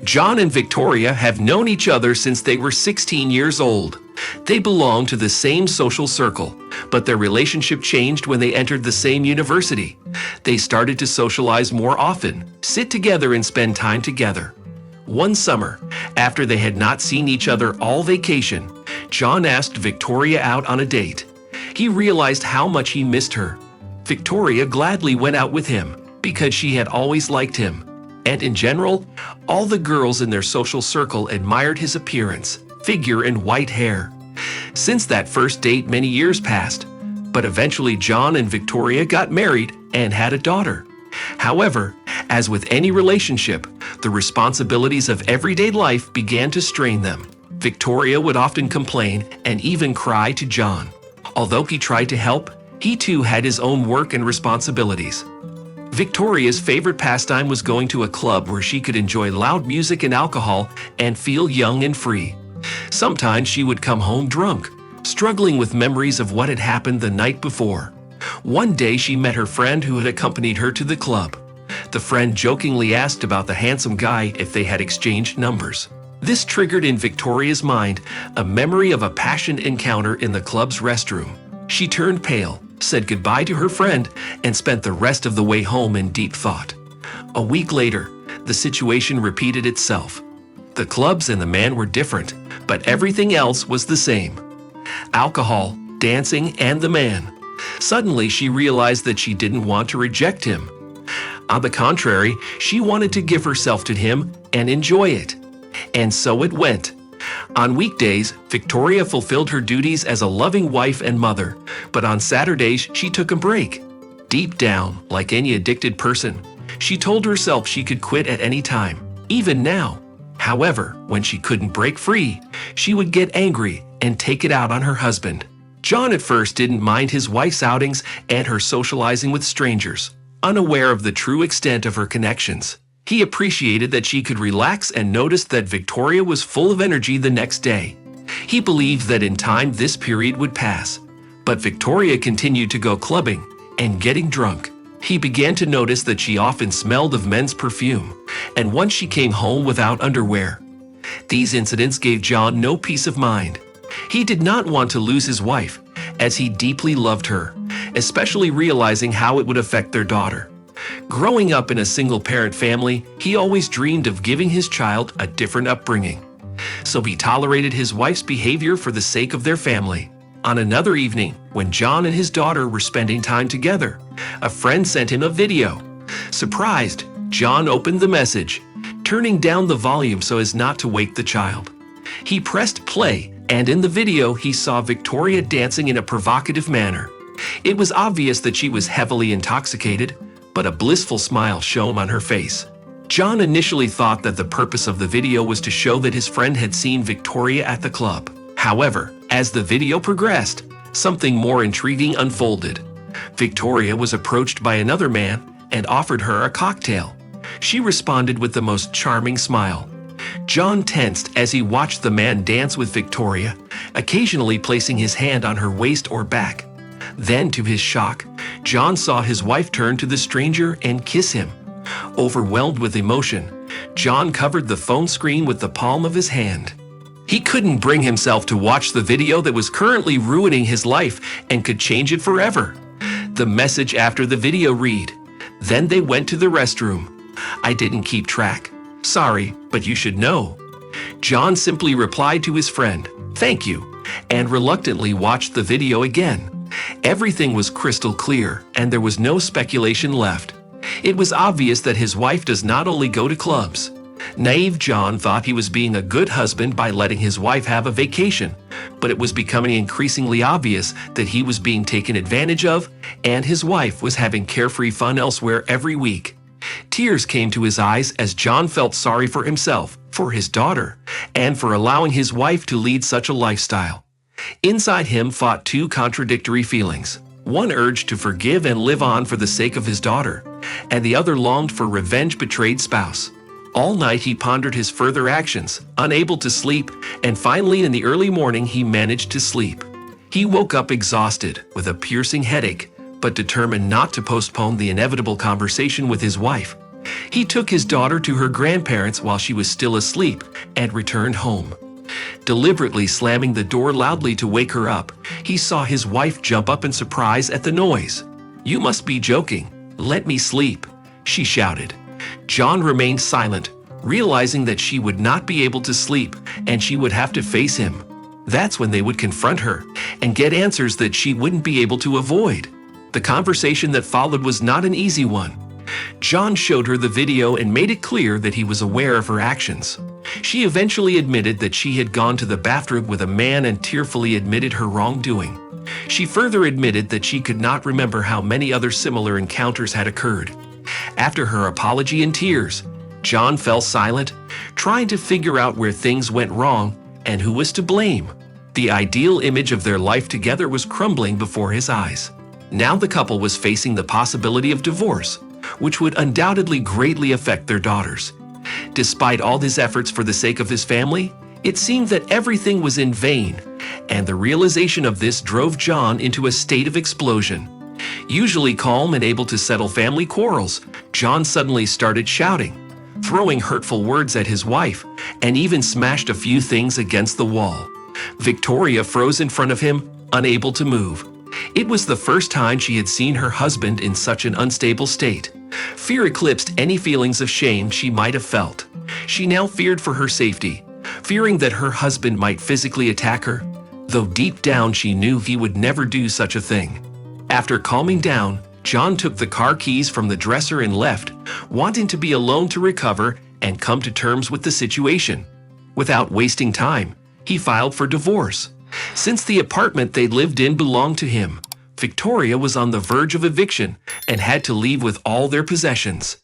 John and Victoria have known each other since they were 16 years old. They belong to the same social circle, but their relationship changed when they entered the same university. They started to socialize more often, sit together and spend time together. One summer, after they had not seen each other all vacation, John asked Victoria out on a date. He realized how much he missed her. Victoria gladly went out with him because she had always liked him. And in general, all the girls in their social circle admired his appearance, figure, and white hair. Since that first date, many years passed, but eventually John and Victoria got married and had a daughter. However, as with any relationship, the responsibilities of everyday life began to strain them. Victoria would often complain and even cry to John. Although he tried to help, he too had his own work and responsibilities. Victoria's favorite pastime was going to a club where she could enjoy loud music and alcohol and feel young and free. Sometimes she would come home drunk, struggling with memories of what had happened the night before. One day she met her friend who had accompanied her to the club. The friend jokingly asked about the handsome guy if they had exchanged numbers. This triggered in Victoria's mind a memory of a passionate encounter in the club's restroom. She turned pale, said goodbye to her friend, and spent the rest of the way home in deep thought. A week later, the situation repeated itself. The clubs and the man were different, but everything else was the same. Alcohol, dancing, and the man. Suddenly, she realized that she didn't want to reject him. On the contrary, she wanted to give herself to him and enjoy it. And so it went. On weekdays, Victoria fulfilled her duties as a loving wife and mother, but on Saturdays, she took a break. Deep down, like any addicted person, she told herself she could quit at any time, even now. However, when she couldn't break free, she would get angry and take it out on her husband. John at first didn't mind his wife's outings and her socializing with strangers, unaware of the true extent of her connections. He appreciated that she could relax and noticed that Victoria was full of energy the next day. He believed that in time this period would pass, but Victoria continued to go clubbing and getting drunk. He began to notice that she often smelled of men's perfume, and once she came home without underwear. These incidents gave John no peace of mind. He did not want to lose his wife, as he deeply loved her, especially realizing how it would affect their daughter. Growing up in a single-parent family, he always dreamed of giving his child a different upbringing. So he tolerated his wife's behavior for the sake of their family. On another evening, when John and his daughter were spending time together, a friend sent him a video. Surprised, John opened the message, turning down the volume so as not to wake the child. He pressed play, and in the video he saw Victoria dancing in a provocative manner. It was obvious that she was heavily intoxicated, but a blissful smile shone on her face. John initially thought that the purpose of the video was to show that his friend had seen Victoria at the club. However, as the video progressed, something more intriguing unfolded. Victoria was approached by another man and offered her a cocktail. She responded with the most charming smile. John tensed as he watched the man dance with Victoria, occasionally placing his hand on her waist or back. Then, to his shock, John saw his wife turn to the stranger and kiss him. Overwhelmed with emotion, John covered the phone screen with the palm of his hand. He couldn't bring himself to watch the video that was currently ruining his life and could change it forever. The message after the video read, "Then they went to the restroom. I didn't keep track. Sorry, but you should know." John simply replied to his friend, "Thank you," and reluctantly watched the video again. Everything was crystal clear, and there was no speculation left. It was obvious that his wife does not only go to clubs. Naive John thought he was being a good husband by letting his wife have a vacation, but it was becoming increasingly obvious that he was being taken advantage of, and his wife was having carefree fun elsewhere every week. Tears came to his eyes as John felt sorry for himself, for his daughter, and for allowing his wife to lead such a lifestyle. Inside him fought two contradictory feelings. One urged to forgive and live on for the sake of his daughter, and the other longed for revenge betrayed spouse. All night he pondered his further actions, unable to sleep, and finally in the early morning he managed to sleep. He woke up exhausted, with a piercing headache, but determined not to postpone the inevitable conversation with his wife. He took his daughter to her grandparents while she was still asleep and returned home. Deliberately slamming the door loudly to wake her up, he saw his wife jump up in surprise at the noise. "You must be joking. Let me sleep," she shouted. John remained silent, realizing that she would not be able to sleep and she would have to face him. That's when they would confront her and get answers that she wouldn't be able to avoid. The conversation that followed was not an easy one. John showed her the video and made it clear that he was aware of her actions. She eventually admitted that she had gone to the bathroom with a man and tearfully admitted her wrongdoing. She further admitted that she could not remember how many other similar encounters had occurred. After her apology and tears, John fell silent, trying to figure out where things went wrong and who was to blame. The ideal image of their life together was crumbling before his eyes. Now the couple was facing the possibility of divorce, which would undoubtedly greatly affect their daughters. Despite all his efforts for the sake of his family, it seemed that everything was in vain, and the realization of this drove John into a state of explosion. Usually calm and able to settle family quarrels, John suddenly started shouting, throwing hurtful words at his wife, and even smashed a few things against the wall. Victoria froze in front of him, unable to move. It was the first time she had seen her husband in such an unstable state. Fear eclipsed any feelings of shame she might have felt. She now feared for her safety, fearing that her husband might physically attack her, though deep down she knew he would never do such a thing. After calming down, John took the car keys from the dresser and left, wanting to be alone to recover and come to terms with the situation. Without wasting time, he filed for divorce. Since the apartment they lived in belonged to him, Victoria was on the verge of eviction and had to leave with all their possessions.